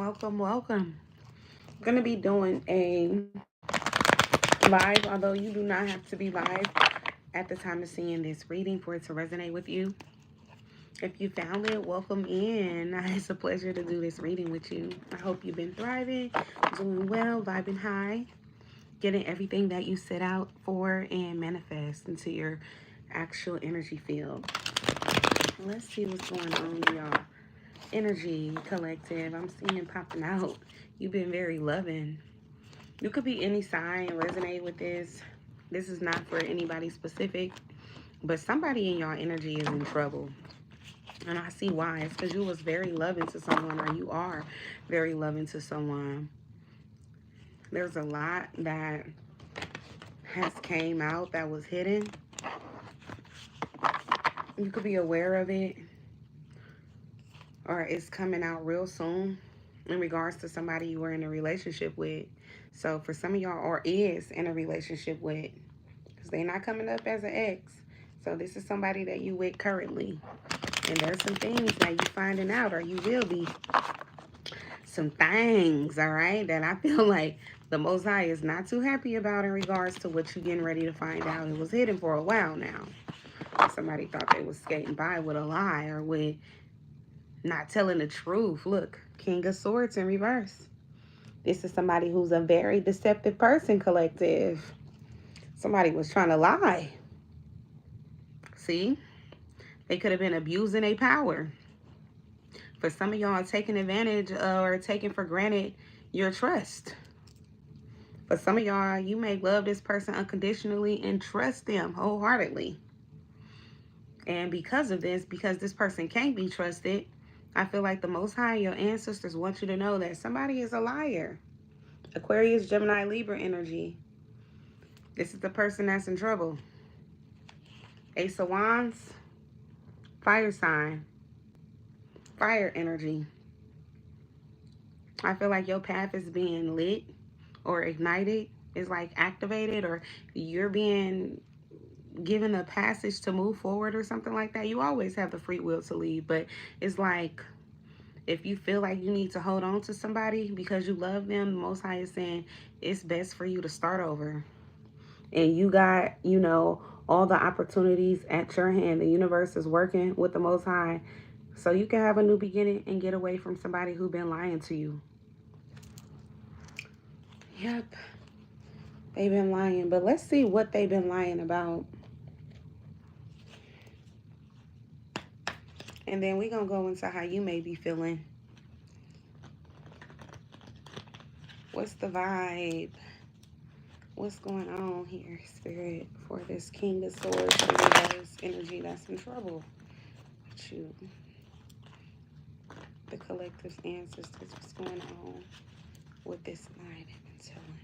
welcome, welcome. I'm going to be doing a live, although you do not have to be live at the time of seeing this reading for it to resonate with you. If you found it, welcome in. It's a pleasure to do this reading with you. I hope you've been thriving, doing well, vibing high, getting everything that you set out for and manifest into your actual energy field. Let's see what's going on, y'all. Energy collective, I'm seeing popping out. You've been very loving. You could be any sign and resonate with this. This is not for anybody specific, but somebody in y'all energy is in trouble. And I see why. It's because you was very loving to someone, or you are very loving to someone. There's a lot that has came out that was hidden. You could be aware of it, or it's coming out real soon in regards to somebody you were in a relationship with. So for some of y'all, or is in a relationship with, because they're not coming up as an ex. So this is somebody that you with currently. And there's some things that you finding out, or you will be. Some things, all right, that I feel like the Most High is not too happy about in regards to what you're getting ready to find out. It was hidden for a while now. Somebody thought they was skating by with a lie or with not telling the truth. Look, King of Swords in reverse. This is somebody who's a very deceptive person, collective. Somebody was trying to lie. See? They could have been abusing their power. For some of y'all, taking advantage or taking for granted your trust. For some of y'all, you may love this person unconditionally and trust them wholeheartedly. And because of this, because this person can't be trusted, I feel like the Most High, your ancestors, want you to know that somebody is a liar. Aquarius, Gemini, Libra energy. This is the person that's in trouble. Ace of Wands, fire sign, fire energy. I feel like your path is being lit or ignited. It's like activated, or you're being given a passage to move forward or something like that. You always have the free will to leave, but it's like if you feel like you need to hold on to somebody because you love them, the Most High is saying it's best for you to start over. And you got, all the opportunities at your hand. The universe is working with the Most High so you can have a new beginning and get away from somebody who's been lying to you. Yep. They've been lying, but let's see what they've been lying about. And then we're going to go into how you may be feeling. What's the vibe? What's going on here, Spirit, for this King of Swords and reverse energy that's in trouble with you? The collective's ancestors, what's going on with this lie they've been telling?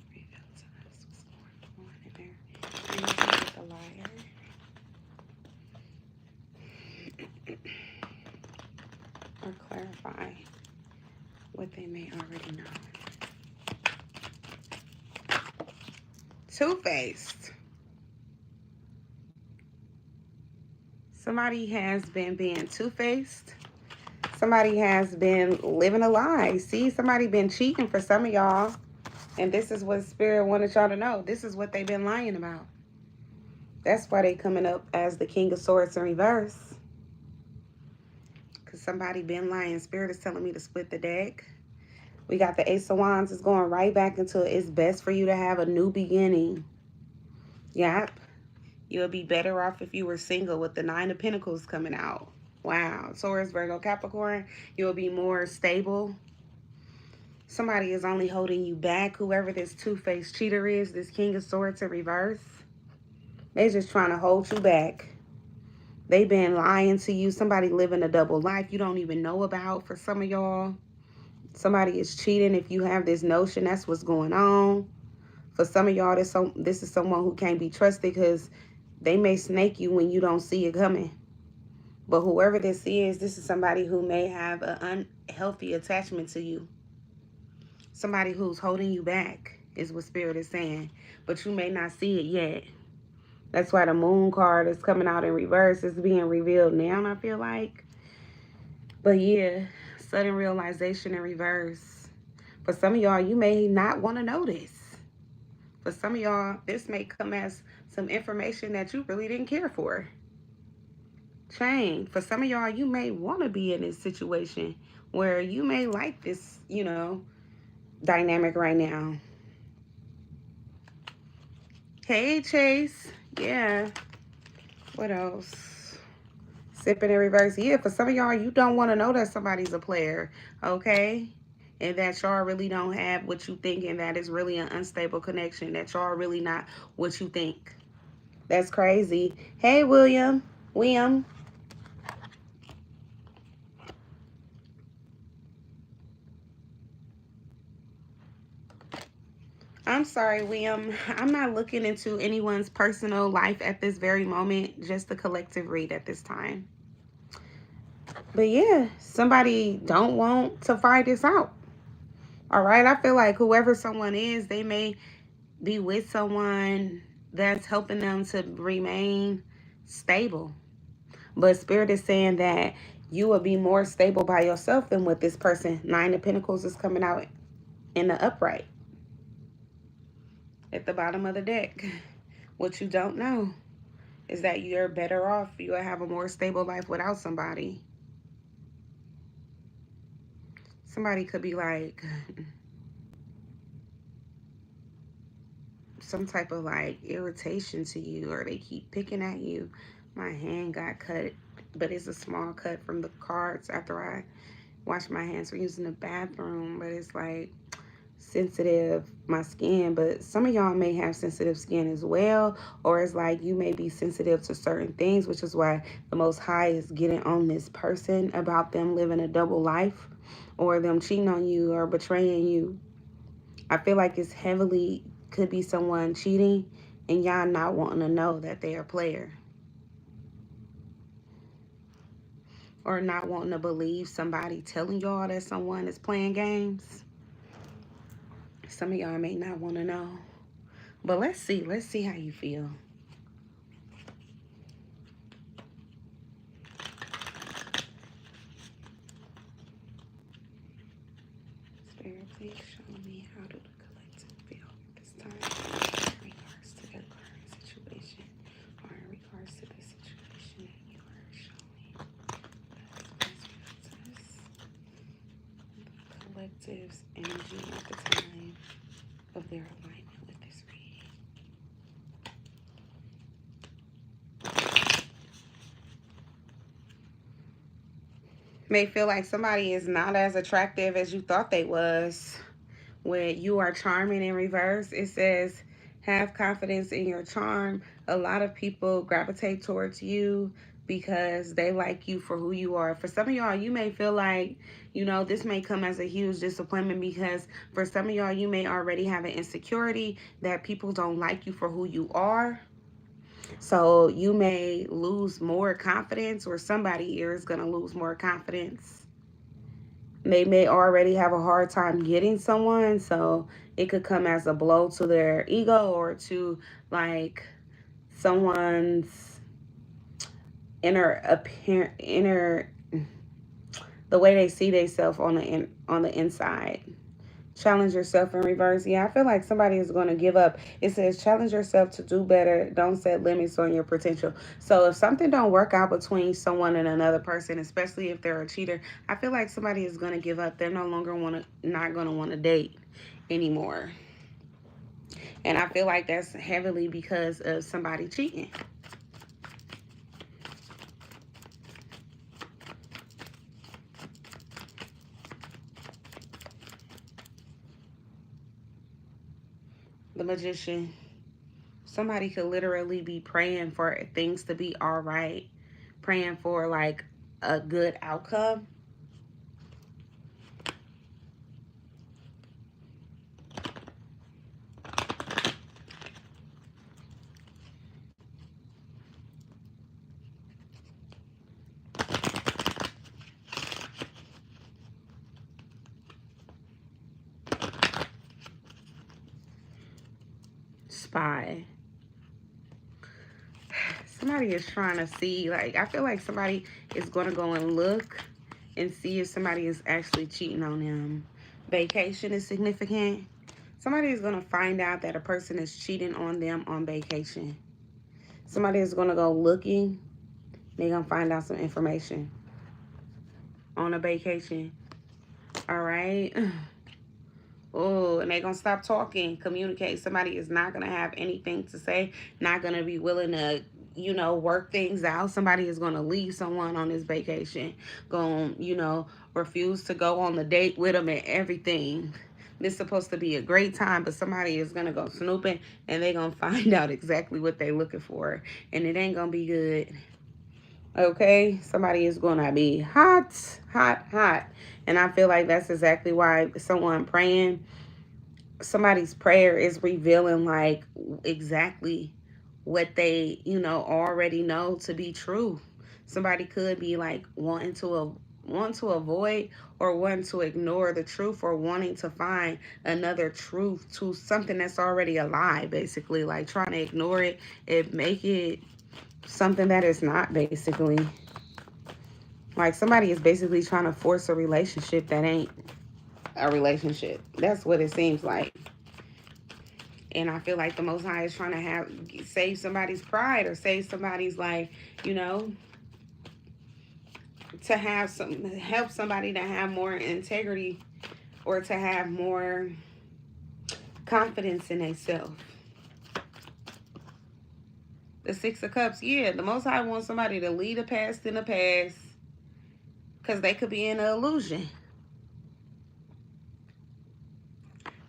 Reveal to us what's going on in there. Energy with the liar. Or clarify what they may already know. Two-faced. Somebody has been being two-faced. Somebody has been living a lie. See, somebody been cheating for some of y'all. And this is what Spirit wanted y'all to know. This is what they've been lying about. That's why they coming up as the King of Swords in reverse. Because somebody been lying. Spirit is telling me to split the deck. We got the Ace of Wands. It's going right back into it's best for you to have a new beginning. Yep. You'll be better off if you were single with the Nine of Pentacles coming out. Wow. Taurus, Virgo, Capricorn. You'll be more stable. Somebody is only holding you back. Whoever this two-faced cheater is, this King of Swords in reverse. They're just trying to hold you back. They've been lying to you. Somebody living a double life you don't even know about for some of y'all. Somebody is cheating. If you have this notion, that's what's going on. For some of y'all, this is someone who can't be trusted because they may snake you when you don't see it coming. But whoever this is somebody who may have an unhealthy attachment to you. Somebody who's holding you back is what Spirit is saying. But you may not see it yet. That's why the Moon card is coming out in reverse. It's being revealed now, I feel like. But yeah, Sudden realization in reverse. For some of y'all, you may not want to know this. For some of y'all, this may come as some information that you really didn't care for. Change. For some of y'all, you may want to be in this situation where you may like this, dynamic right now. Hey, Chase. Yeah. What else? Sipping in reverse. Yeah, for some of y'all, you don't want to know that somebody's a player, okay? And that y'all really don't have what you think, and that is really an unstable connection, that y'all really not what you think. That's crazy. Hey, William. I'm sorry, William. I'm not looking into anyone's personal life at this very moment, just the collective read at this time. But yeah, somebody don't want to find this out. All right, I feel like whoever someone is, they may be with someone that's helping them to remain stable. But Spirit is saying that you will be more stable by yourself than with this person. Nine of Pentacles is coming out in the upright at the bottom of the deck. What you don't know is that you're better off. You'll have a more stable life without somebody. Somebody could be like some type of like irritation to you, or they keep picking at you. My hand got cut, but it's a small cut from the cards after I washed my hands for using the bathroom. But it's like sensitive, my skin. But some of y'all may have sensitive skin as well, or it's like you may be sensitive to certain things, which is why the Most High is getting on this person about them living a double life, or them cheating on you or betraying you. I feel like it's heavily could be someone cheating and y'all not wanting to know that they're a player, or not wanting to believe somebody telling y'all that someone is playing games. Some of y'all may not want to know. But let's see how you feel. Spirit, please show me how do the collective feel this time in regards to their current situation, or in regards to the situation that you are showing. The collective's energy at the time of their alignment with this reading. May feel like somebody is not as attractive as you thought they was. When you are charming in reverse, it says have confidence in your charm. A lot of people gravitate towards you because they like you for who you are. For some of y'all, you may feel like, this may come as a huge disappointment, because for some of y'all, you may already have an insecurity that people don't like you for who you are. So you may lose more confidence, or somebody here is going to lose more confidence. They may already have a hard time getting someone, so it could come as a blow to their ego, or to like someone's inner the way they see themselves on the inside. Challenge yourself in reverse. Yeah, I feel like somebody is going to give up. It says challenge yourself to do better. Don't set limits on your potential. So if something don't work out between someone and another person, especially if they're a cheater, I feel like somebody is going to give up. They're not going to want to date anymore. And I feel like that's heavily because of somebody cheating. The Magician. Somebody could literally be praying for things to be all right, praying for like a good outcome. Spy. Somebody is trying to see, like, I feel like somebody is going to go and look and see if somebody is actually cheating on them. Vacation is significant. Somebody is going to find out that a person is cheating on them on vacation. Somebody is going to go looking. They're going to find out some information on a vacation. All right. Oh, and they're going to stop talking, communicate. Somebody is not going to have anything to say, not going to be willing to, work things out. Somebody is going to leave someone on this vacation, going, refuse to go on the date with them and everything. This is supposed to be a great time, but somebody is going to go snooping, and they're going to find out exactly what they're looking for, and it ain't going to be good. Okay, somebody is going to be hot, hot, hot. And I feel like that's exactly why someone praying, somebody's prayer is revealing like exactly what they, already know to be true. Somebody could be like wanting to avoid or wanting to ignore the truth, or wanting to find another truth to something that's already a lie, basically, like trying to ignore it and make it something that is not, basically. Like somebody is basically trying to force a relationship that ain't a relationship. That's what it seems like. And I feel like the Most High is trying to save somebody's pride, or save somebody's, like, to help somebody to have more integrity, or to have more confidence in themselves. The Six of Cups, yeah, the Most High wants somebody to leave the past in the past, because they could be in an illusion.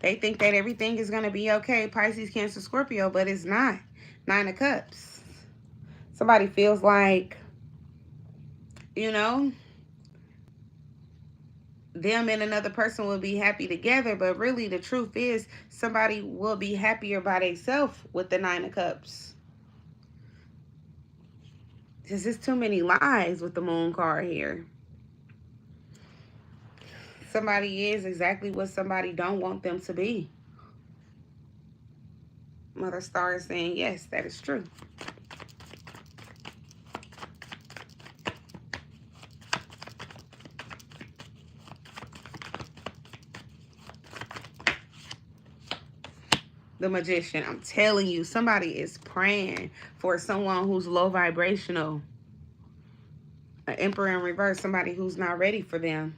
They think that everything is going to be okay, Pisces, Cancer, Scorpio, but it's not. Nine of Cups. Somebody feels like, them and another person will be happy together, but really the truth is somebody will be happier by themselves with the Nine of Cups. Because there's too many lies with the Moon card here. Somebody is exactly what somebody don't want them to be. Mother Star is saying, yes, that is true. The Magician, I'm telling you, somebody is praying for someone who's low vibrational. An Emperor in reverse, somebody who's not ready for them.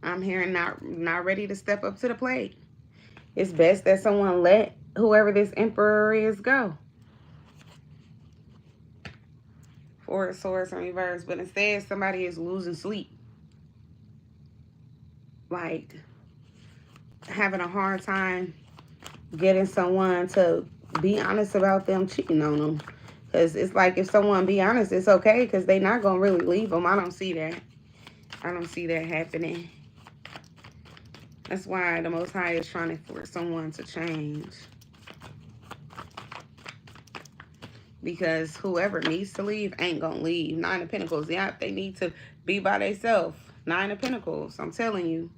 I'm hearing not ready to step up to the plate. It's best that someone let whoever this Emperor is go. Four of Swords in reverse, but instead somebody is losing sleep. Like having a hard time getting someone to be honest about them cheating on them. Because it's like if someone be honest, it's okay, because they're not going to really leave them. I don't see that. I don't see that happening. That's why the Most High is trying to force someone to change. Because whoever needs to leave ain't going to leave. Nine of Pentacles. Yeah, they need to be by themselves. Nine of Pentacles. I'm telling you.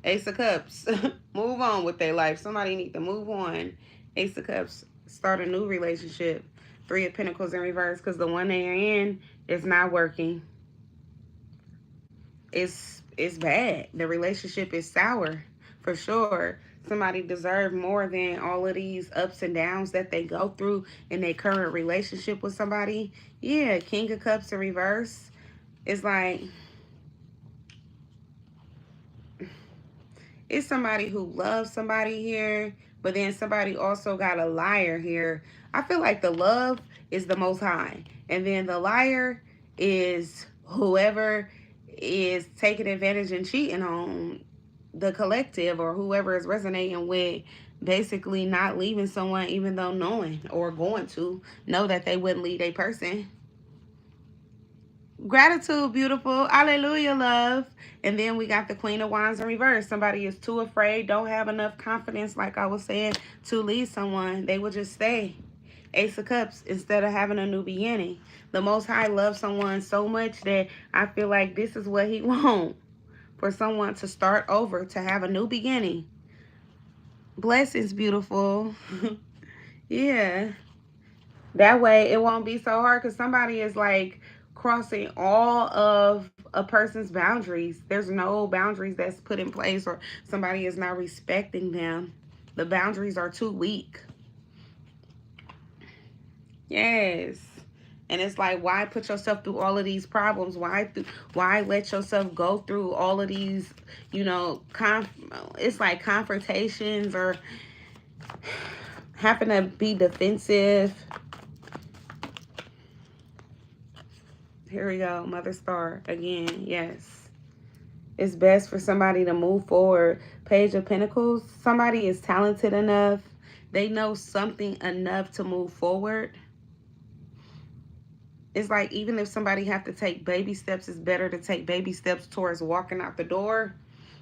Ace of Cups. Move on with their life. Somebody need to move on. Ace of Cups. Start a new relationship. Three of Pentacles in reverse. Because the one they are in is not working. It's bad. The relationship is sour, for sure. Somebody deserves more than all of these ups and downs that they go through in their current relationship with somebody. Yeah, King of Cups in reverse. It's like, it's somebody who loves somebody here, but then somebody also got a liar here. I feel like the love is the Most High, and then the liar is whoever is taking advantage and cheating on the collective, or whoever is resonating with basically not leaving someone, even though knowing or going to know that they wouldn't leave a person. Gratitude, beautiful. Hallelujah, love. And then we got the Queen of Wands in reverse. Somebody is too afraid, don't have enough confidence, like I was saying, to leave someone. They will just stay. Ace of Cups, instead of having a new beginning. The Most High loves someone so much that I feel like this is what he wants. For someone to start over, to have a new beginning. Blessings, beautiful. Yeah. That way it won't be so hard, because somebody is like crossing all of a person's boundaries. There's no boundaries that's put in place, or somebody is not respecting them. The boundaries are too weak. Yes. And it's like, why put yourself through all of these problems? Why let yourself go through all of these, it's like confrontations, or having to be defensive. Here we go, Mother Star again. Yes. It's best for somebody to move forward. Page of Pentacles. Somebody is talented enough. They know something enough to move forward. It's like, even if somebody have to take baby steps, it's better to take baby steps towards walking out the door.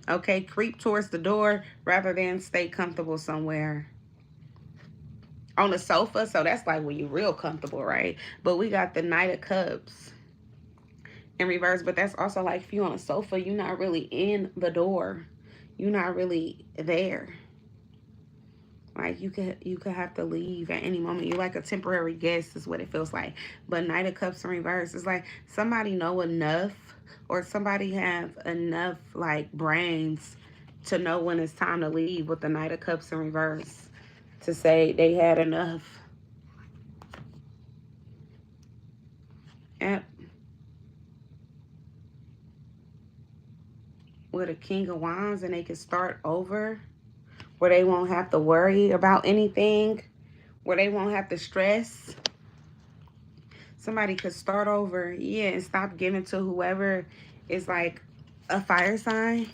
Okay, creep towards the door rather than stay comfortable somewhere on the sofa. So that's like when you're real comfortable, right? But we got the Knight of Cups in reverse. But that's also like, if you're on a sofa, you're not really in the door. You're not really there. Like, you could have to leave at any moment. You're like a temporary guest is what it feels like. But Knight of Cups in reverse, it's like somebody know enough, or somebody have enough like brains to know when it's time to leave with the Knight of Cups in reverse, to say they had enough. Yep. With a King of Wands, and they can start over, where they won't have to worry about anything, where they won't have to stress. Somebody could start over, yeah, and stop giving to whoever is like a fire sign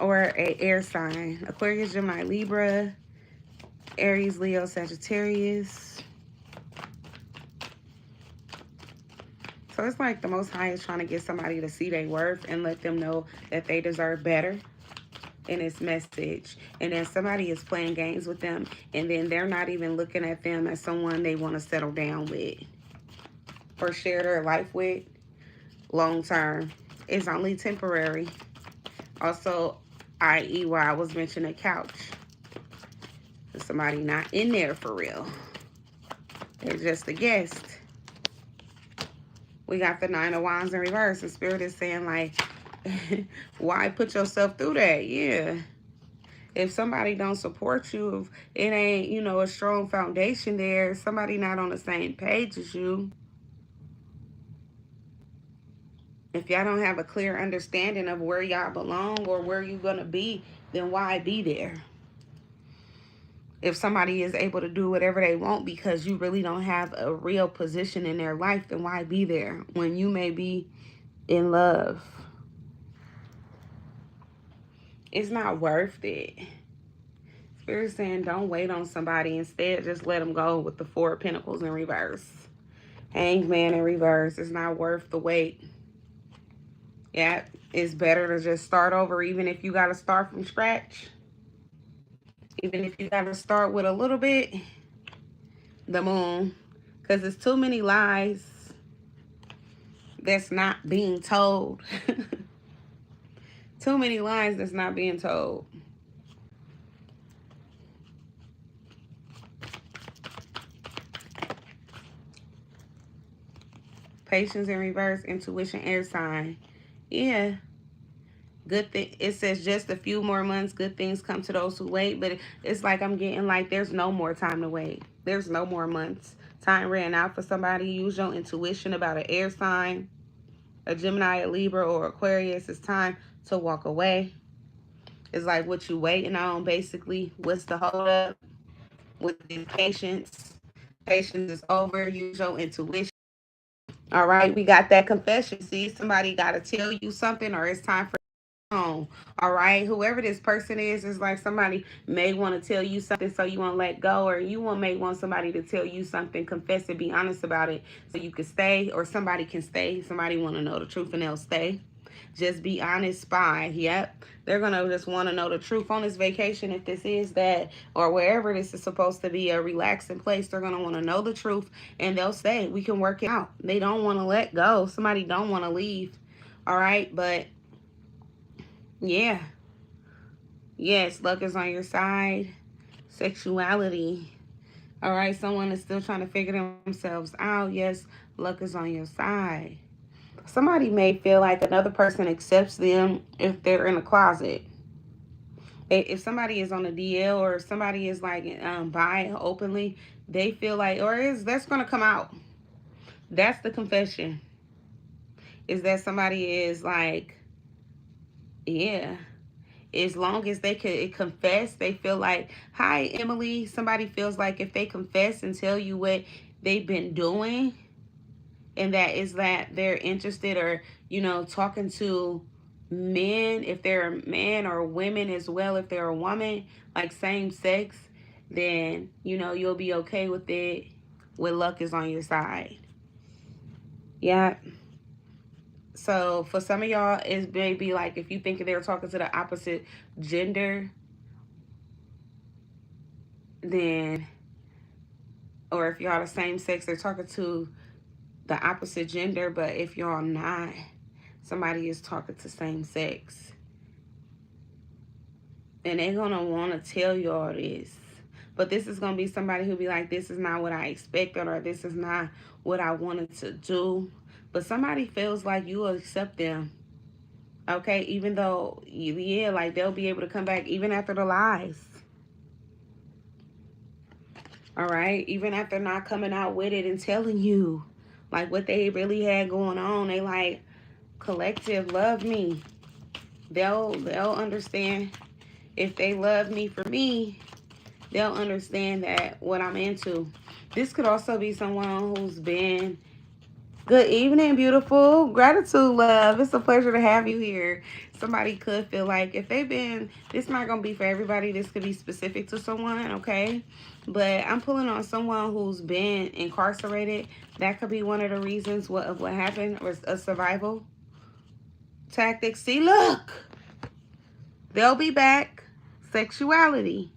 or an air sign. Aquarius, Gemini, Libra, Aries, Leo, Sagittarius. So it's like the Most High is trying to get somebody to see their worth and let them know that they deserve better in its message. And then somebody is playing games with them, and then they're not even looking at them as someone they want to settle down with or share their life with long term. It's only temporary. Also, i.e. why I was mentioning a couch. Somebody not in there for real. They're just a guest. We got the Nine of Wands in reverse. And Spirit is saying, like, why put yourself through that? Yeah. If somebody don't support you, if it ain't, a strong foundation there, somebody not on the same page as you, if y'all don't have a clear understanding of where y'all belong or where you're going to be, then why be there? If somebody is able to do whatever they want because you really don't have a real position in their life, then why be there when you may be in love? It's not worth it. Spirit saying don't wait on somebody. Instead, just let them go with the Four of Pentacles in reverse. Hanged Man in reverse. It's not worth the wait. Yeah, it's better to just start over, even if you got to start from scratch. Even if you got to start with a little bit. The Moon. Because there's too many lies that's not being told. Too many lies that's not being told. Patience in reverse. Intuition, air sign. Yeah. Good thing. It says just a few more months. Good things come to those who wait. But it's like I'm getting like there's no more time to wait. There's no more months. Time ran out for somebody. Use your intuition about an air sign, a Gemini, a Libra, or Aquarius. It's time to walk away. It's like what you waiting on, basically. What's the hold up? With the patience. Patience is over. Use your intuition. All right, we got that confession. See, somebody got to tell you something, or it's time for on. All right, whoever this person is like somebody may want to tell you something so you won't let go, or may want somebody to tell you something, confess it, be honest about it so you can stay, or somebody can stay. Somebody want to know the truth and they'll stay. Just be honest, spy. Yep, they're gonna just want to know the truth on this vacation. If this is that, or wherever this is supposed to be a relaxing place, they're gonna want to know the truth and they'll stay. We can work it out. They don't want to let go. Somebody don't want to leave. All right, but yeah. Yes, luck is on your side. Sexuality. All right, someone is still trying to figure themselves out. Yes, Luck is on your side. Somebody may feel like another person accepts them if they're in a closet. If somebody is on a DL or if somebody is like bi openly, they feel like, or is that's gonna come out. That's the confession. Is that somebody is like, yeah. As long as they could confess, they feel like, hi, Emily. Somebody feels like if they confess and tell you what they've been doing, and that is that they're interested or, you know, talking to men, if they're a man, or women as well, if they're a woman, like same sex, then, you know, you'll be okay with it when luck is on your side. Yeah. So for some of y'all, it may be like if you think they're talking to the opposite gender, then, or if y'all the same sex, they're talking to the opposite gender. But if y'all not, somebody is talking to same sex. And they're going to want to tell y'all this. But this is going to be somebody who be like, this is not what I expected, or this is not what I wanted to do. But somebody feels like you will accept them. Okay? Even though, yeah, like they'll be able to come back even after the lies. All right? Even after not coming out with it and telling you like what they really had going on. They like, collective, love me. They'll understand. If they love me for me, they'll understand that what I'm into. This could also be someone who's been, good evening, beautiful. Gratitude, love. It's a pleasure to have you here. Somebody could feel like if they've been, this not going to be for everybody. This could be specific to someone, okay? But I'm pulling on someone who's been incarcerated. That could be one of the reasons what happened, or a survival tactic. See, look. They'll be back. Sexuality.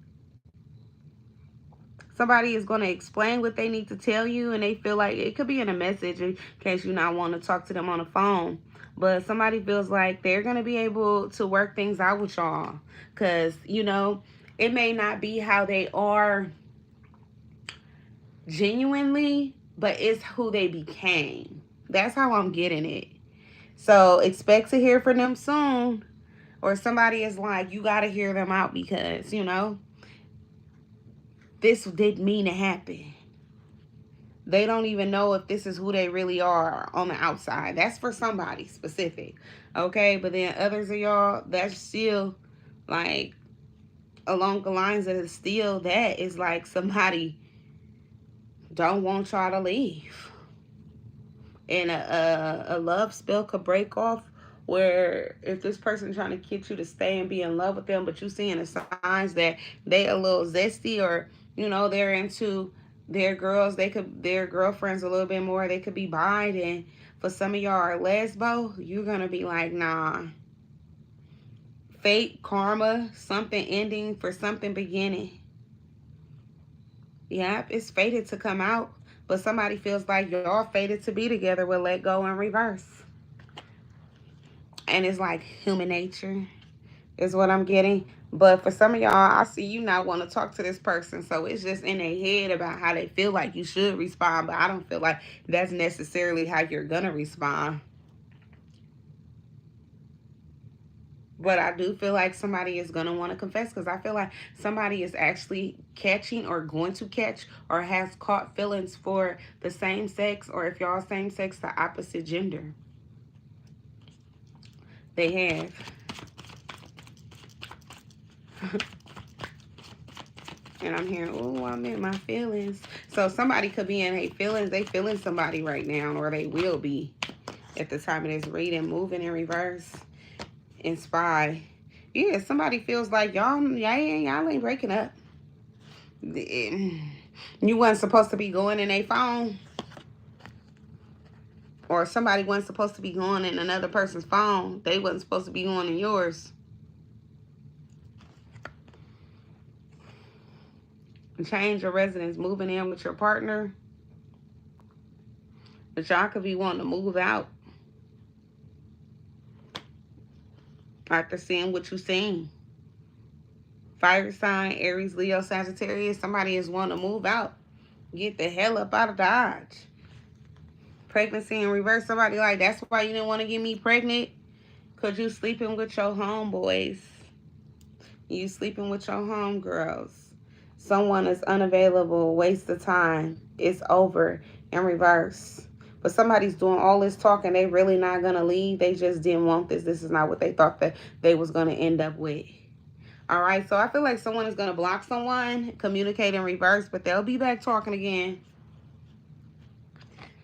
Somebody is going to explain what they need to tell you, and they feel like it could be in a message in case you not want to talk to them on the phone. But somebody feels like they're going to be able to work things out with y'all. Because, you know, it may not be how they are genuinely, but it's who they became. That's how I'm getting it. So expect to hear from them soon. Or somebody is like, you got to hear them out because, you know, this didn't mean to happen. They don't even know if this is who they really are on the outside. That's for somebody specific. Okay? But then others of y'all, that's still like along the lines of still that is like somebody don't want y'all to leave. And a love spell could break off where if this person trying to get you to stay and be in love with them, but you seeing the signs that they a little zesty, or you know they're into their girls, they could their girlfriends a little bit more, they could be bi. And for some of y'all are lesbo, you're gonna be like, nah, fate, karma, something ending for something beginning. Yep, it's fated to come out, but somebody feels like y'all fated to be together with let go in reverse. And it's like human nature is what I'm getting. But for some of y'all, I see you not want to talk to this person. So it's just in their head about how they feel like you should respond. But I don't feel like that's necessarily how you're going to respond. But I do feel like somebody is going to want to confess, because I feel like somebody is actually catching or going to catch or has caught feelings for the same sex, or if y'all same sex, the opposite gender. They have. And I'm hearing, oh, I'm in my feelings. So somebody could be in their feelings. They feeling somebody right now, or they will be at the time of this reading. Moving in reverse. In spy. Yeah, somebody feels like y'all ain't breaking up. You wasn't supposed to be going in a phone. Or somebody wasn't supposed to be going in another person's phone. They wasn't supposed to be going in yours. Change your residence, moving in with your partner. But y'all could be wanting to move out after seeing what you seen. Fire sign, Aries, Leo, Sagittarius. Somebody is wanting to move out. Get the hell up out of Dodge. Pregnancy in reverse. Somebody like, that's why you didn't want to get me pregnant. Because you sleeping with your homeboys. You sleeping with your homegirls. Someone is unavailable. Waste of time. It's over. In reverse. But somebody's doing all this talking. They really not going to leave. They just didn't want this. This is not what they thought that they was going to end up with. All right. So I feel like someone is going to block someone. Communicate in reverse. But they'll be back talking again.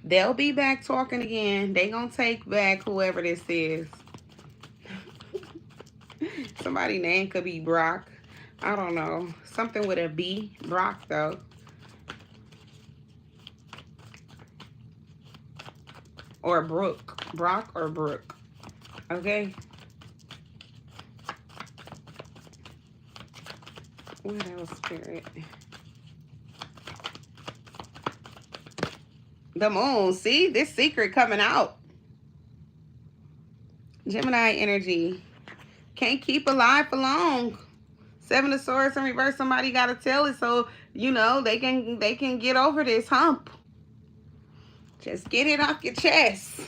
They'll be back talking again. They going to take back whoever this is. Somebody's name could be Brock. I don't know. Something with a B. Brock, though. Or Brooke. Brock or Brooke. Okay? What else, Spirit? The moon. See? This secret coming out. Gemini energy. Can't keep alive for long. Seven of Swords in reverse. Somebody got to tell it so, you know, they can get over this hump. Just get it off your chest.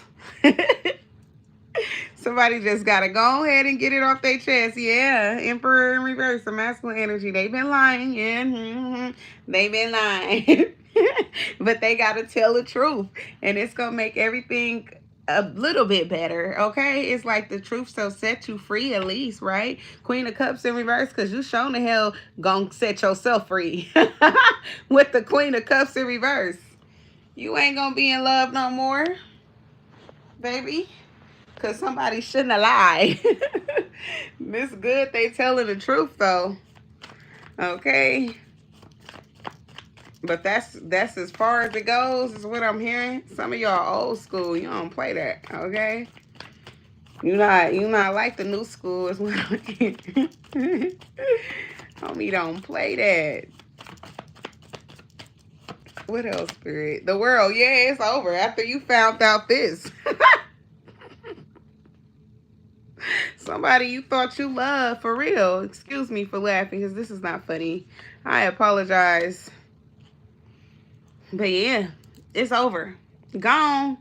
Somebody just got to go ahead and get it off their chest. Yeah. Emperor in reverse. The masculine energy. They've been lying. Yeah. They've been lying. But they got to tell the truth. And it's going to make everything a little bit better, okay? It's like the truth shall set you free at least, right? Queen of Cups in reverse, because you shown the hell gonna set yourself free. With the Queen of Cups in reverse. You ain't gonna be in love no more, baby. Because somebody shouldn't have lied. This good they telling the truth, though. Okay? But that's as far as it goes, is what I'm hearing. Some of y'all old school, you don't play that, okay? You not like the new school, is what I'm hearing. Homie, don't play that. What else, Spirit? The world, yeah, it's over after you found out this. Somebody you thought you loved, for real. Excuse me for laughing, because this is not funny. I apologize. But yeah, it's over. Gone.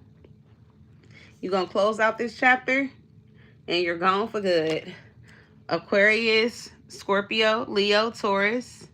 You're going to close out this chapter and you're gone for good. Aquarius, Scorpio, Leo, Taurus,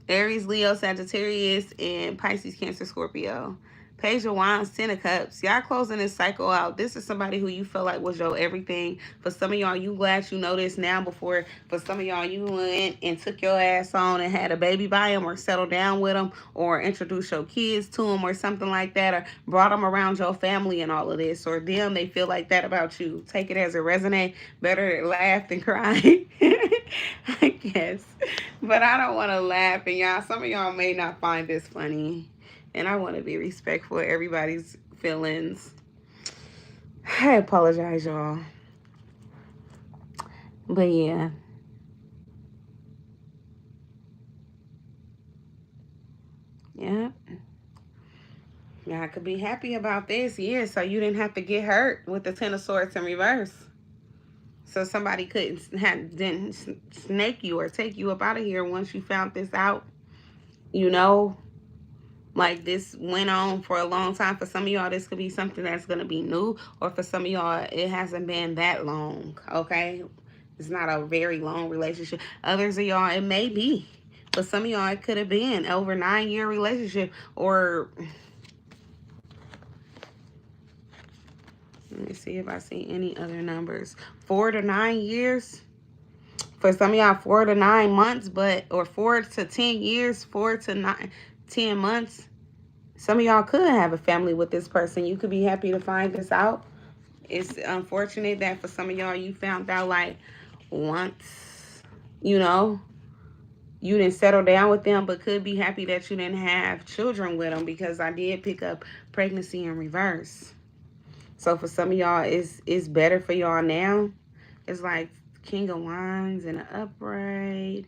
Aries, Leo, Sagittarius, and Pisces, Cancer, Scorpio. Page of Wands, Ten of Cups. Y'all closing this cycle out. This is somebody who you feel like was your everything. For some of y'all, you glad you know this now before. For some of y'all, you went and took your ass on and had a baby by him or settled down with him or introduced your kids to him or something like that or brought them around your family and all of this. Or them, they feel like that about you. Take it as a resonate. Better laugh than cry. I guess. But I don't want to laugh. And y'all, some of y'all may not find this funny. And I want to be respectful of everybody's feelings. I apologize, y'all. But yeah. Yeah. Y'all could be happy about this. Yeah, so you didn't have to get hurt with the Ten of Swords in reverse. So somebody didn't snake you or take you up out of here once you found this out. You know? Like, this went on for a long time. For some of y'all, this could be something that's going to be new. Or for some of y'all, it hasn't been that long, okay? It's not a very long relationship. Others of y'all, it may be. But some of y'all, it could have been over 9-year relationship. Or, let me see if I see any other numbers. 4 to 9 years. For some of y'all, 4 to 9 months. Or 4 to 10 years. 4 to 10 months. Some of y'all could have a family with this person. You could be happy to find this out. It's unfortunate that for some of y'all, you found out like once, you know, you didn't settle down with them, but could be happy that you didn't have children with them, because I did pick up pregnancy in reverse. So for some of y'all, it's better for y'all now. It's like King of Wands and an upright.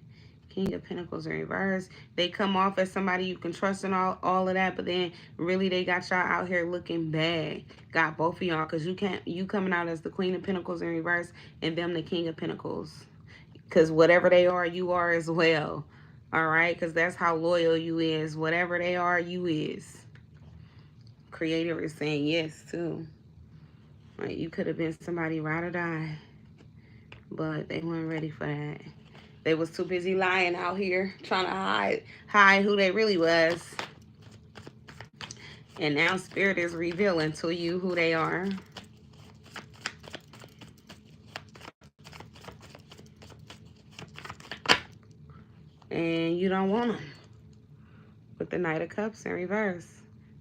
King of Pentacles in reverse. They come off as somebody you can trust and all of that, but then really they got y'all out here looking bad. Got both of y'all, because you coming out as the Queen of Pentacles in reverse and them the King of Pentacles. Because whatever they are, you are as well. All right? Because that's how loyal you is. Whatever they are, you is. Creator is saying yes, too. Like, you could have been somebody ride or die, but they weren't ready for that. They was too busy lying out here, trying to hide who they really was. And now Spirit is revealing to you who they are. And you don't want them. With the Knight of Cups in reverse.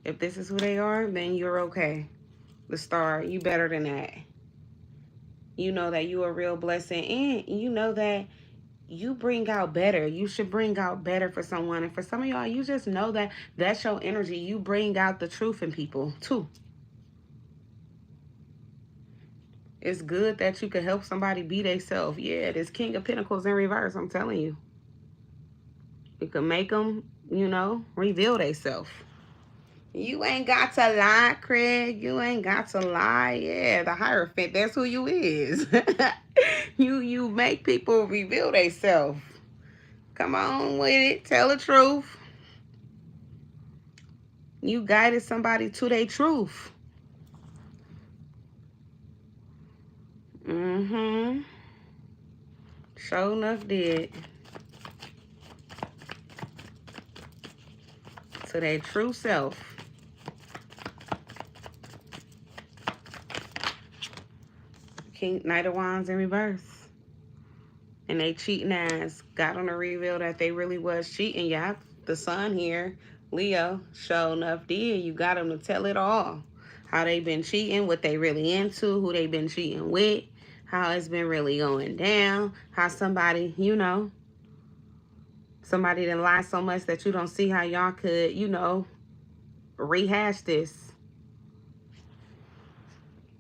If this is who they are, then you're okay. The Star, you better than that. You know that you a real blessing. And you know that you bring out better. You should bring out better for someone. And for some of y'all, you just know that that's your energy. You bring out the truth in people, too. It's good that you can help somebody be themselves. Yeah, this King of Pentacles in reverse, I'm telling you. You can make them, you know, reveal themselves. You ain't got to lie, Craig. You ain't got to lie. Yeah, the Hierophant, that's who you is. You make people reveal themselves. Come on with it. Tell the truth. You guided somebody to their truth. Sure enough did. To their true self. Knight of Wands in reverse. And they cheating ass got on the reveal that they really was cheating. Yeah, the Sun here, Leo, sure enough did. You got them to tell it all. How they been cheating, what they really into, who they been cheating with, how it's been really going down, how somebody, you know, somebody done lied so much that you don't see how y'all could, you know, rehash this.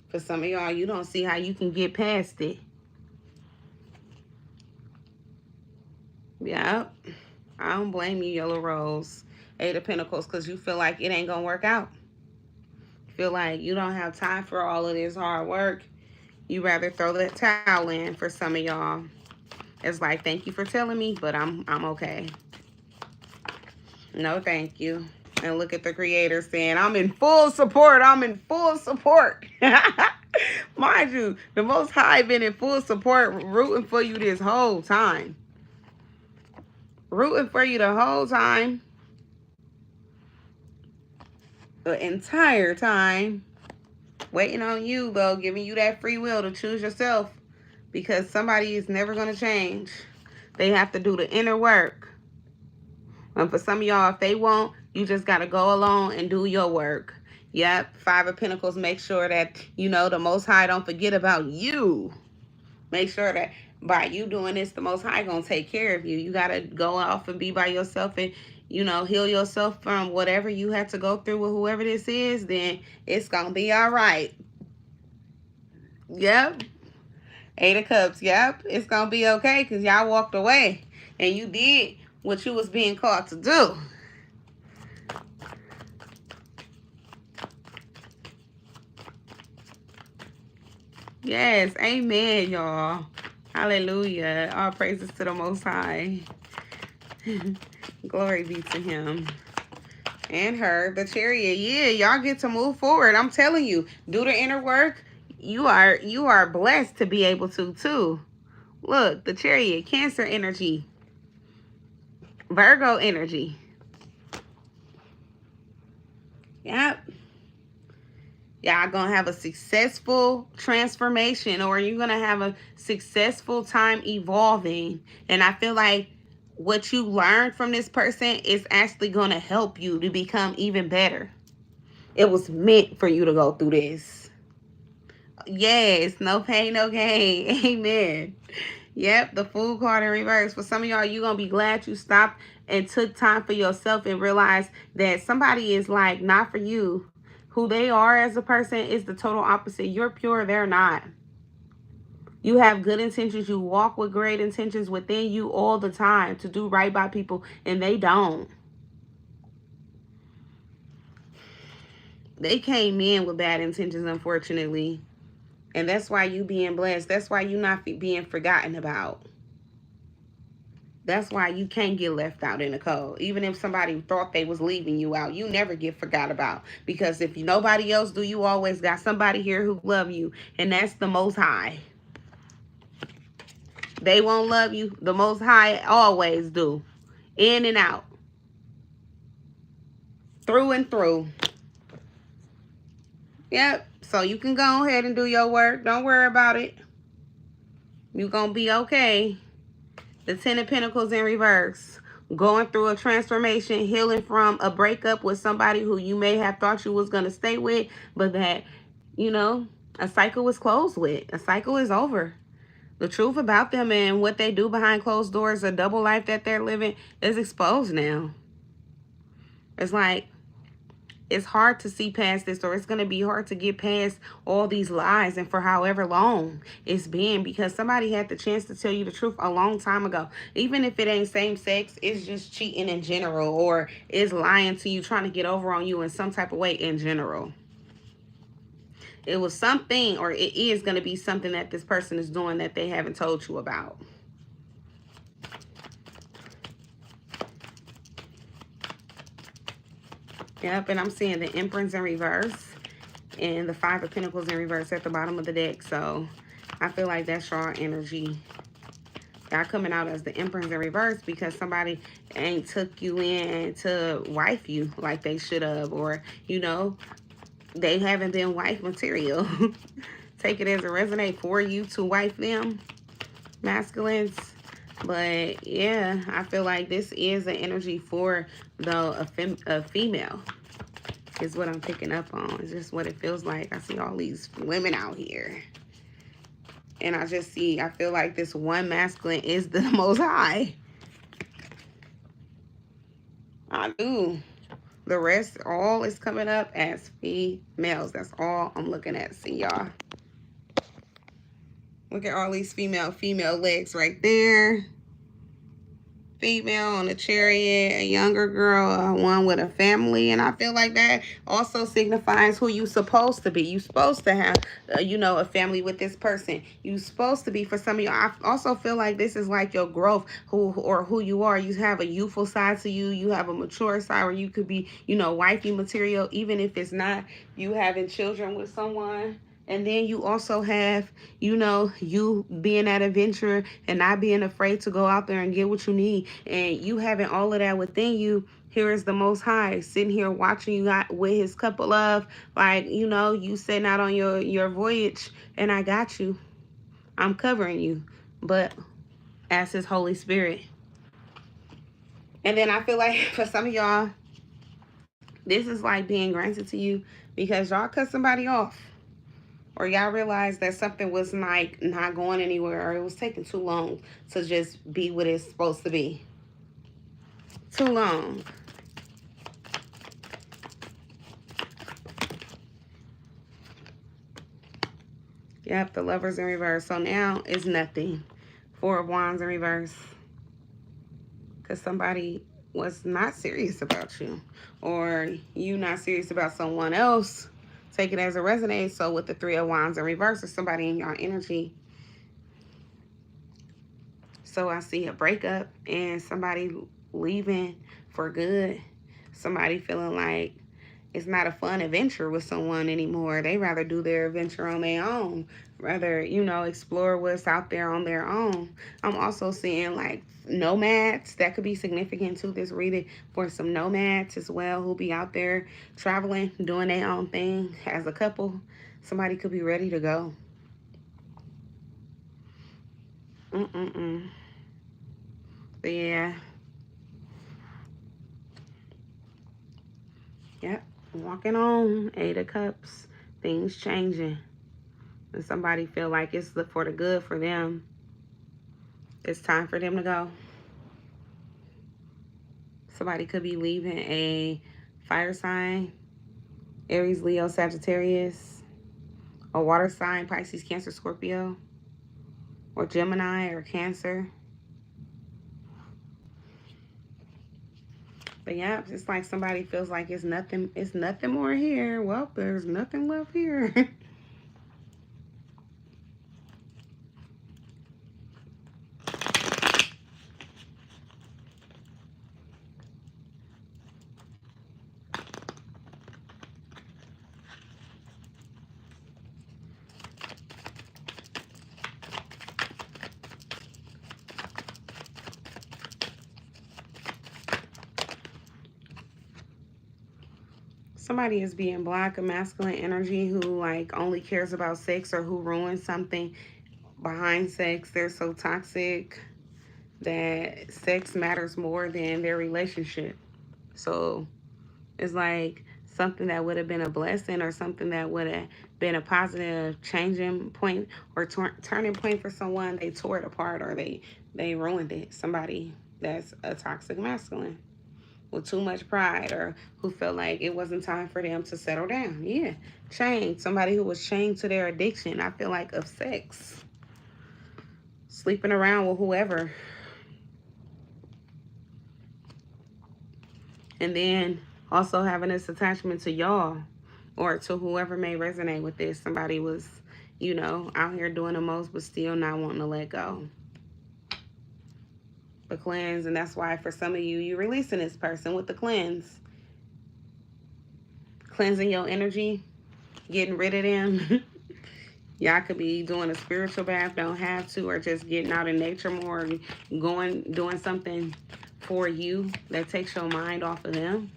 For some of y'all, you don't see how you can get past it. Yep. I don't blame you, Yellow Rose. 8 of Pentacles, because you feel like it ain't going to work out. You feel like you don't have time for all of this hard work. You rather throw the towel in for some of y'all. It's like, thank you for telling me, but I'm okay. No, thank you. And look at the Creator saying, I'm in full support. I'm in full support. Mind you, the Most High been in full support, rooting for you this whole time. Rooting for you the whole time. The entire time. Waiting on you, though, giving you that free will to choose yourself. Because somebody is never going to change. They have to do the inner work. And for some of y'all, if they won't, you just got to go alone and do your work. Yep, 5 of Pentacles, make sure that, you know, the Most High don't forget about you. Make sure that by you doing this, the Most High going to take care of you. You got to go off and be by yourself and, you know, heal yourself from whatever you have to go through with whoever this is. Then it's going to be all right. Yep. 8 of Cups. Yep. It's going to be okay because y'all walked away and you did what you was being called to do. Yes, amen, y'all. Hallelujah. All praises to the Most High. Glory be to him. And her, the Chariot. Yeah, y'all get to move forward. I'm telling you, do the inner work. You are blessed to be able to, too. Look, the Chariot, Cancer energy. Virgo energy. Yep. Y'all gonna have a successful transformation, or you're gonna have a successful time evolving. And I feel like what you learned from this person is actually gonna help you to become even better. It was meant for you to go through this. Yes, no pain, no gain. Amen. Yep, the Fool card in reverse. For some of y'all, you're gonna be glad you stopped and took time for yourself and realized that somebody is like not for you. Who they are as a person is the total opposite. You're pure, they're not. You have good intentions. You walk with great intentions within you all the time to do right by people, and they don't. They came in with bad intentions, unfortunately. And that's why you being blessed. That's why you not being forgotten about. That's why you can't get left out in the cold. Even if somebody thought they was leaving you out, you never get forgot about. Because if nobody else do, you always got somebody here who love you. And that's the Most High. They won't love you. The Most High always do. In and out. Through and through. Yep. So you can go ahead and do your work. Don't worry about it. You're going to be okay. The Ten of Pentacles in reverse. Going through a transformation, healing from a breakup with somebody who you may have thought you was going to stay with, but that, you know, a cycle was closed with. A cycle is over. The truth about them and what they do behind closed doors, a double life that they're living, is exposed now. It's like, it's hard to see past this, or it's going to be hard to get past all these lies and for however long it's been, because somebody had the chance to tell you the truth a long time ago. Even if it ain't same sex, it's just cheating in general, or it's lying to you, trying to get over on you in some type of way in general. It was something, or it is going to be something that this person is doing that they haven't told you about. Yep, and I'm seeing the Empress in reverse and the Five of Pentacles in reverse at the bottom of the deck. So I feel like that's your energy. Y'all coming out as the Empress in reverse because somebody ain't took you in to wife you like they should have, or, you know, they haven't been wife material. Take it as a resonate for you to wife them, masculines. But yeah, I feel like this is an energy for a female is what I'm picking up on. It's just what it feels like. I see all these women out here. And I feel like this one masculine is the Most High. I do. The rest, all is coming up as females. That's all I'm looking at. See y'all. Look at all these female legs right there. Female on a chariot, a younger girl, one with a family. And I feel like that also signifies who you supposed to be. You supposed to have, you know, a family with this person. You supposed to be, for some of you. I also feel like this is like your growth, who you are. You have a youthful side to you. You have a mature side where you could be, you know, wifey material, even if it's not you having children with someone. And then you also have, you know, you being that adventurer and not being afraid to go out there and get what you need. And you having all of that within you. Here is the Most High sitting here watching you with his cup of love. Like, you know, you setting out on your voyage, and I got you. I'm covering you. But as his Holy Spirit. And then I feel like for some of y'all, this is like being granted to you because y'all cut somebody off. Or y'all realized that something was like not going anywhere, or it was taking too long to just be what it's supposed to be. Too long. Yep, the Lovers in reverse. So now it's nothing. Four of Wands in reverse. Because somebody was not serious about you. Or you not serious about someone else. Take it as a resonate. So with the Three of Wands in reverse, there's somebody in your energy. So I see a breakup and somebody leaving for good. Somebody feeling like it's not a fun adventure with someone anymore. They rather do their adventure on their own. Rather, you know, explore what's out there on their own. I'm also seeing like nomads. That could be significant to this reading for some nomads as well who be out there traveling, doing their own thing as a couple. Somebody could be ready to go. But yeah. Yep. Walking on. Eight of Cups. Things changing. And somebody feel like it's for the good for them. It's time for them to go. Somebody could be leaving a fire sign. Aries, Leo, Sagittarius. A water sign, Pisces, Cancer, Scorpio. Or Gemini or Cancer. But yeah, it's like somebody feels like it's nothing more here. Well, there's nothing left here. Somebody is being blocked, a masculine energy who like only cares about sex or who ruins something behind sex. They're so toxic that sex matters more than their relationship. So it's like something that would have been a blessing or something that would have been a positive changing point or turning point for someone. They tore it apart or they ruined it. Somebody that's a toxic masculine with too much pride or who felt like it wasn't time for them to settle down. Yeah, chained. Somebody who was chained to their addiction, I feel like, of sex. Sleeping around with whoever. And then also having this attachment to y'all or to whoever may resonate with this. Somebody was, you know, out here doing the most but still not wanting to let go. The cleanse, and that's why for some of you, you're releasing this person with the cleanse. Cleansing your energy, getting rid of them. Y'all could be doing a spiritual bath, don't have to, or just getting out in nature more, doing something for you that takes your mind off of them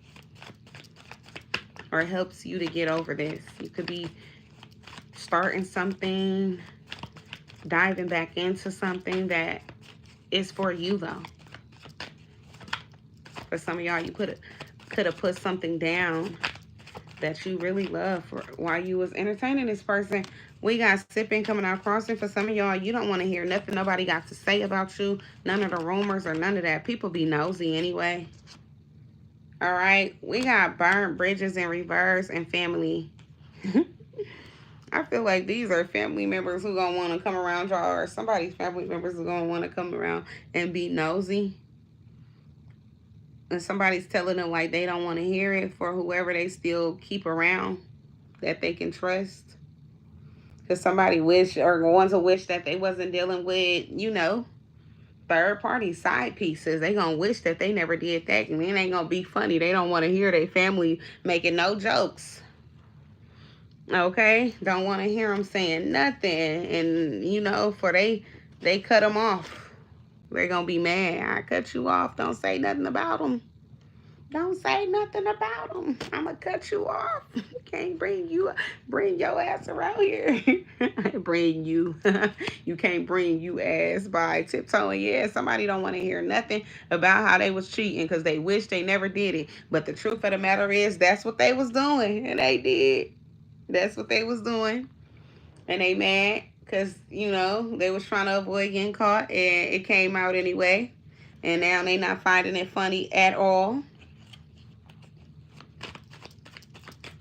or helps you to get over this. You could be starting something, diving back into something that is for you, though. For some of y'all, you could have put something down that you really love for while you was entertaining this person. We got sipping coming out crossing. For some of y'all, you don't want to hear nothing nobody got to say about you. None of the rumors or none of that. People be nosy anyway. All right. We got burnt bridges in reverse and family. I feel like these are family members who gonna want to come around y'all, or somebody's family members who gonna want to come around and be nosy. And somebody's telling them like they don't want to hear it for whoever they still keep around that they can trust. Because somebody wish or wants to wish that they wasn't dealing with, you know, third party side pieces. They gonna wish that they never did that, and it ain't gonna be funny. They don't want to hear their family making no jokes. Okay, don't want to hear them saying nothing, and you know, for they cut them off. They're gonna be mad. I cut you off. Don't say nothing about them. Don't say nothing about them. I'ma cut you off. Can't bring your ass around here. Bring you. You can't bring you ass by tiptoeing. Yeah, somebody don't want to hear nothing about how they was cheating because they wish they never did it. But the truth of the matter is that's what they was doing, and they did. That's what they was doing. And they mad because, you know, they was trying to avoid getting caught, and it came out anyway. And now they not finding it funny at all.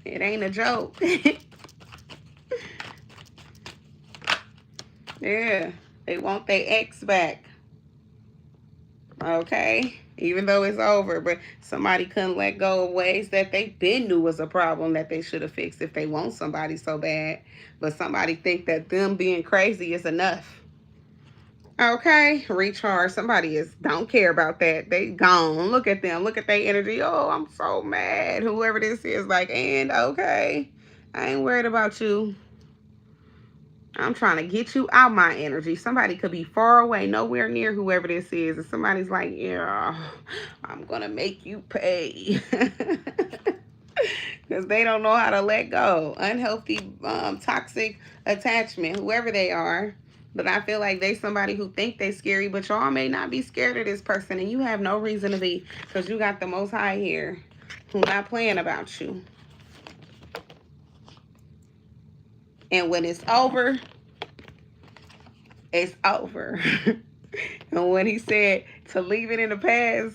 It ain't a joke. Yeah, they want their ex back. Okay, even though it's over, but somebody couldn't let go of ways that they been knew was a problem that they should have fixed if they want somebody so bad. But somebody think that them being crazy is enough. Okay, recharge. Somebody don't care about that. They gone. Look at them. Look at their energy. Oh, I'm so mad. Whoever this is, like, and okay, I ain't worried about you. I'm trying to get you out my energy. Somebody could be far away, nowhere near whoever this is. And somebody's like, yeah, I'm going to make you pay. Because they don't know how to let go. Unhealthy, toxic attachment, whoever they are. But I feel like they somebody who think they scary, but y'all may not be scared of this person. And you have no reason to be, because you got the Most High here who not playing about you. And when it's over, it's over. And when he said to leave it in the past,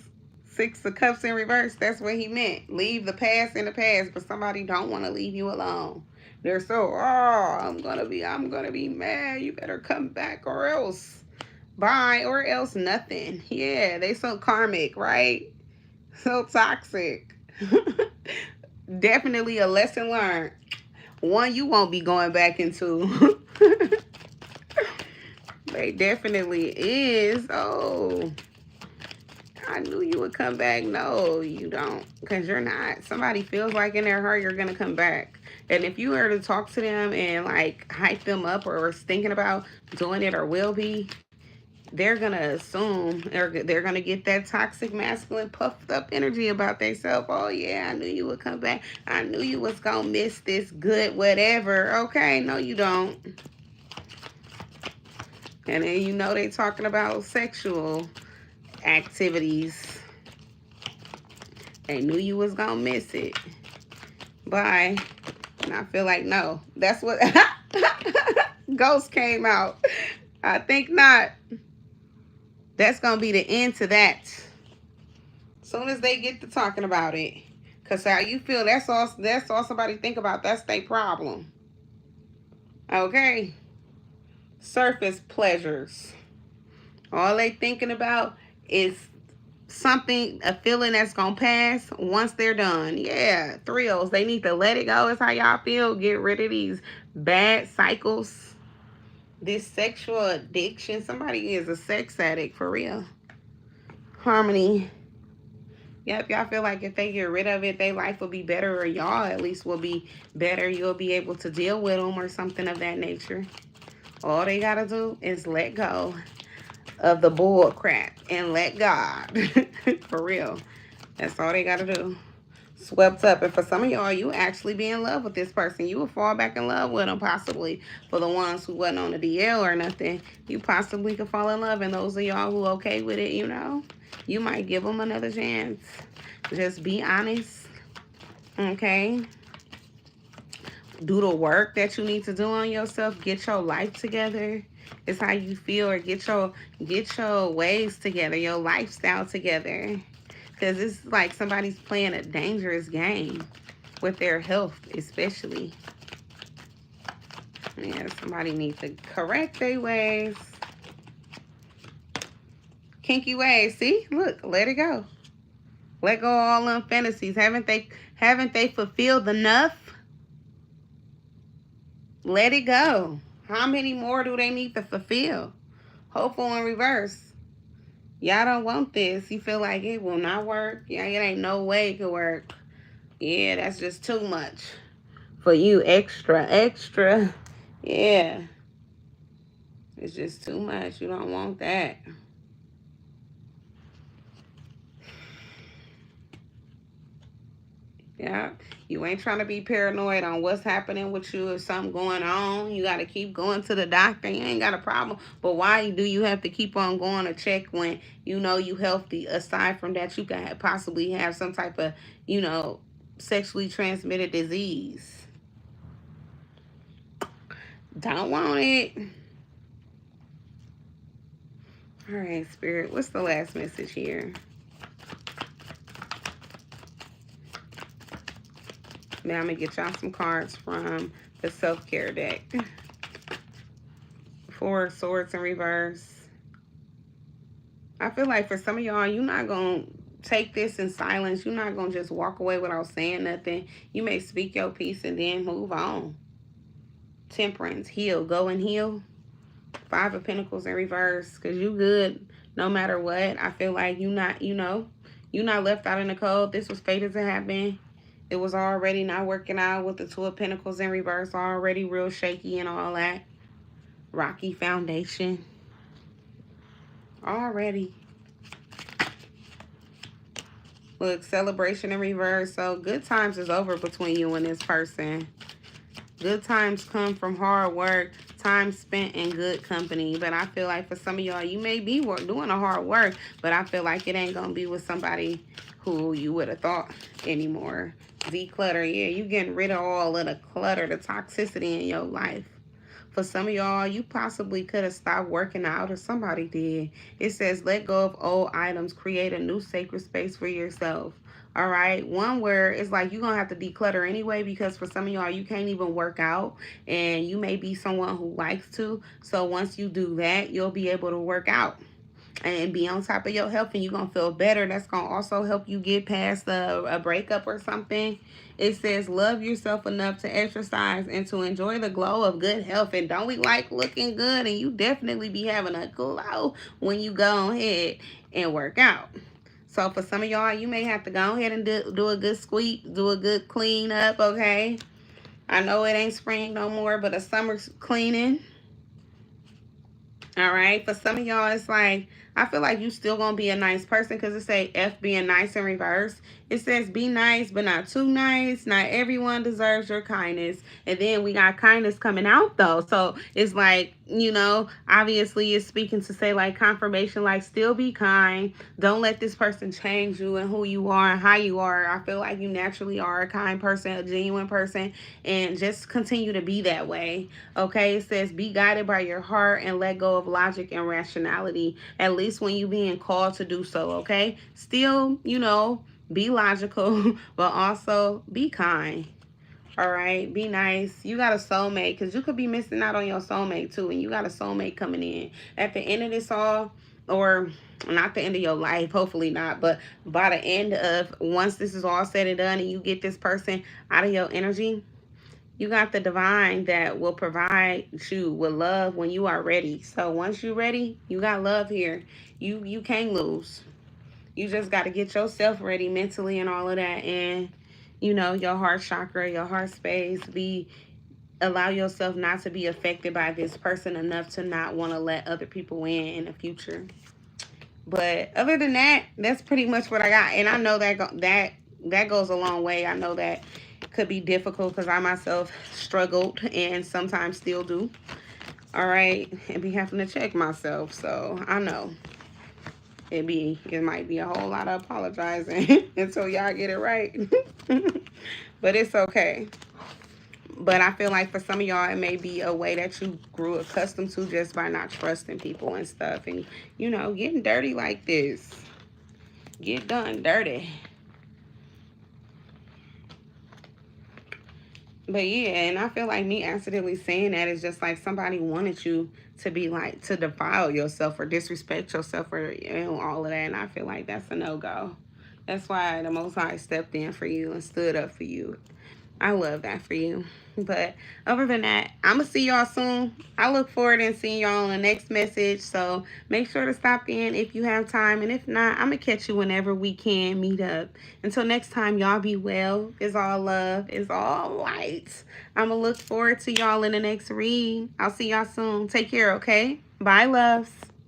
6 of Cups in reverse, that's what he meant. Leave the past in the past, but somebody don't want to leave you alone. They're so, I'm gonna be mad. You better come back or else. Bye, or else nothing. Yeah, they so karmic, right? So toxic. Definitely a lesson learned. One you won't be going back into. They definitely is. Oh, I knew you would come back. No, you don't, because you're not. Somebody feels like in their heart you're going to come back. And if you were to talk to them and like hype them up or was thinking about doing it or will be, they're going to assume, they're going to get that toxic masculine puffed up energy about themselves. Oh, yeah, I knew you would come back. I knew you was going to miss this good whatever. Okay, no, you don't. And then you know they talking about sexual activities. They knew you was going to miss it. Bye. And I feel like, no. That's what... Ghost came out. I think not. That's going to be the end to that. As soon as they get to talking about it. Because how you feel, that's all somebody think about. That's their problem. Okay? Surface pleasures. All they thinking about is something, a feeling that's going to pass once they're done. Yeah, thrills. They need to let it go is how y'all feel. Get rid of these bad cycles. This sexual addiction. Somebody is a sex addict for real. Harmony. Yep, y'all feel like if they get rid of it, their life will be better, or y'all at least will be better. You'll be able to deal with them or something of that nature. All they got to do is let go of the bull crap and let God. For real. That's all they got to do. Swept up. And for some of y'all, you actually be in love with this person. You will fall back in love with them, possibly. For the ones who wasn't on the DL or nothing, you possibly could fall in love. And those of y'all who okay with it, you know, you might give them another chance. Just be honest. Okay? Do the work that you need to do on yourself. Get your life together. It's how you feel. Or get your ways together. Your lifestyle together. Because it's like somebody's playing a dangerous game with their health, especially. Yeah, somebody needs to correct their ways. Kinky ways. See? Look, let it go. Let go of all them fantasies. Haven't they fulfilled enough? Let it go. How many more do they need to fulfill? Hopeful in reverse. Y'all don't want this. You feel like it will not work. Yeah, it ain't no way it could work. Yeah, that's just too much for you. Extra. Yeah. It's just too much. You don't want that. Yeah. You ain't trying to be paranoid on what's happening with you. If something going on, you got to keep going to the doctor. You ain't got a problem. But why do you have to keep on going to check when you know you healthy? Aside from that, you can possibly have some type of, you know, sexually transmitted disease. Don't want it. All right, Spirit. What's the last message here? Now I'm going to get y'all some cards from the self-care deck. 4 swords in reverse. I feel like for some of y'all, you're not going to take this in silence. You're not going to just walk away without saying nothing. You may speak your piece and then move on. Temperance. Heal. Go and heal. 5 of Pentacles in reverse. Because you good no matter what. I feel like you're not, you know, you're not left out in the cold. This was fated to happen. It was already not working out with the 2 of Pentacles in reverse. Already real shaky and all that. Rocky foundation. Already. Look, celebration in reverse. So good times is over between you and this person. Good times come from hard work. Time spent in good company. But I feel like for some of y'all, you may be doing a hard work. But I feel like it ain't going to be with somebody who you would have thought anymore. Declutter. Yeah, you getting rid of all of the clutter, the toxicity in your life. For some of y'all, you possibly could have stopped working out, or somebody did. It says, let go of old items. Create a new sacred space for yourself. All right. One where it's like you're going to have to declutter anyway, because for some of y'all, you can't even work out. And you may be someone who likes to. So once you do that, you'll be able to work out and be on top of your health, and you're going to feel better. That's going to also help you get past a breakup or something. It says, love yourself enough to exercise and to enjoy the glow of good health. And don't we like looking good? And you definitely be having a glow when you go ahead and work out. So for some of y'all, you may have to go ahead and do a good sweep, do a good clean up, okay? I know it ain't spring no more, but a summer cleaning. All right. For some of y'all, it's like, I feel like you still going to be a nice person because it say F being nice in reverse. It says be nice, but not too nice. Not everyone deserves your kindness. And then we got kindness coming out, though. So it's like, you know, obviously it's speaking to say like confirmation, like still be kind. Don't let this person change you and who you are and how you are. I feel like you naturally are a kind person, a genuine person, and just continue to be that way. Okay, it says be guided by your heart and let go of logic and rationality, at least when you being called to do so. Okay, still, you know, be logical, but also be kind. All right, be nice. You got a soulmate, because you could be missing out on your soulmate too, and you got a soulmate coming in at the end of this all, or not the end of your life, hopefully not, but by the end of, once this is all said and done and you get this person out of your energy, you got the divine that will provide you with love when you are ready. So once you're ready, you got love here. You can't lose. You just got to get yourself ready mentally and all of that, and you know, your heart chakra, your heart space, be allow yourself not to be affected by this person enough to not want to let other people in the future. But other than that, that's pretty much what I got. And I know that goes a long way. I know that could be difficult because I myself struggled and sometimes still do. All right, and be having to check myself. So I know it might be a whole lot of apologizing until y'all get it right. But it's okay. But I feel like for some of y'all, it may be a way that you grew accustomed to just by not trusting people and stuff. And, you know, getting dirty like this. Get done dirty. But yeah, and I feel like me accidentally saying that is just like somebody wanted you to be like, to defile yourself or disrespect yourself or, you know, all of that. And I feel like that's a no-go. That's why the Most High stepped in for you and stood up for you. I love that for you. But other than that, I'm going to see y'all soon. I look forward to seeing y'all on the next message. So make sure to stop in if you have time. And if not, I'm going to catch you whenever we can meet up. Until next time, y'all be well. It's all love. It's all light. I'm going to look forward to y'all in the next read. I'll see y'all soon. Take care, okay? Bye, loves.